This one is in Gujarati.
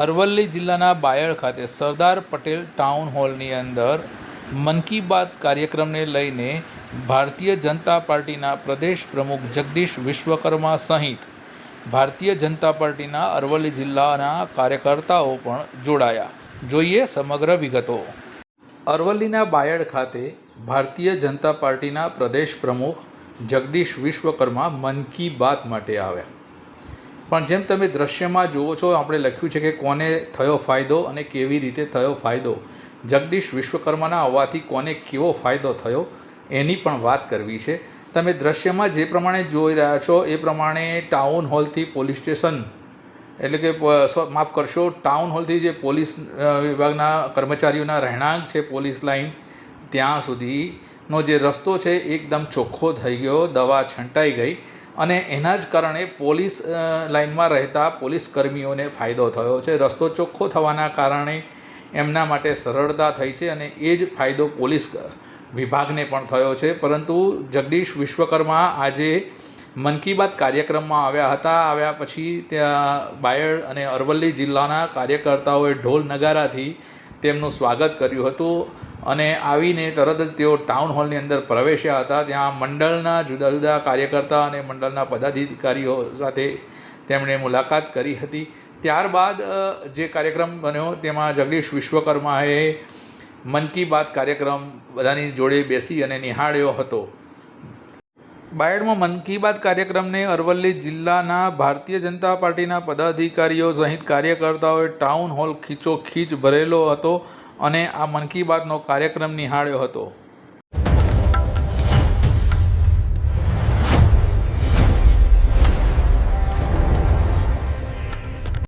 અરવલ્લી જિલ્લાના બાયડ ખાતે સરદાર પટેલ ટાઉન હોલની અંદર મન કી બાત કાર્યક્રમને લઈને ભારતીય જનતા પાર્ટીના પ્રદેશ પ્રમુખ જગદીશ વિશ્વકર્મા સહિત ભારતીય જનતા પાર્ટીના અરવલ્લી જિલ્લાના કાર્યકર્તાઓ પણ જોડાયા. જોઈએ સમગ્ર વિગતો. અરવલ્લીના બાયડ ખાતે ભારતીય જનતા પાર્ટીના પ્રદેશ પ્રમુખ જગદીશ વિશ્વકર્મા મન કી બાત માટે આવ્યા. પણ જેમ તમે દ્રશ્યમાં જુઓ છો, આપણે લખ્યું છે કે કોને થયો ફાયદો અને કેવી રીતે થયો ફાયદો. જગદીશ વિશ્વકર્માના આવવાથી કોને કેવો ફાયદો થયો એની પણ વાત કરવી છે. તમે દ્રશ્યમાં જે પ્રમાણે જોઈ રહ્યા છો એ પ્રમાણે ટાઉન હોલથી પોલીસ સ્ટેશન, એટલે કે માફ કરશો, ટાઉન હોલથી જે પોલીસ વિભાગના કર્મચારીઓના રહેણાંક છે, પોલીસ લાઇન, ત્યાં સુધીનો જે રસ્તો છે એકદમ ચોખ્ખો થઈ ગયો, દવા છંટાઈ ગઈ અને એના જ કારણે પોલીસ લાઇનમાં રહેતા પોલીસ કર્મીઓને ફાયદો થયો છે. રસ્તો ચોખ્ખો થવાના કારણે એમના માટે સરળતા થઈ છે અને એ જ ફાયદો પોલીસ વિભાગને પણ થયો છે. પરંતુ જગદીશ વિશ્વકર્મા આજે મન કી બાત કાર્યક્રમમાં આવ્યા હતા. આવ્યા પછી ત્યાં બાયડ અને અરવલ્લી જિલ્લાના કાર્યકર્તાઓએ ઢોલ નગારાથી તેમનું સ્વાગત કર્યું હતું અને આવીને તરત જ તેઓ ટાઉન હોલની અંદર પ્રવેશ્યા હતા. ત્યાં મંડળના જુદા જુદા કાર્યકર્તા અને મંડળના પદાધિકારીઓ સાથે તેમણે મુલાકાત કરી હતી. ત્યારબાદ જે કાર્યક્રમ બન્યો તેમાં જગદીશ વિશ્વકર્માએ મન કી બાત કાર્યક્રમ બધાની જોડે બેસી અને નિહાળ્યો હતો. બાયડમાં મન કી બાત કાર્યક્રમને અરવલ્લી જિલ્લાના ભારતીય જનતા પાર્ટીના પદાધિકારીઓ સહિત કાર્યકર્તાઓએ ટાઉન હોલ ખીચોખીચ ભરેલો હતો અને આ મન કી બાતનો કાર્યક્રમ નિહાળ્યો હતો.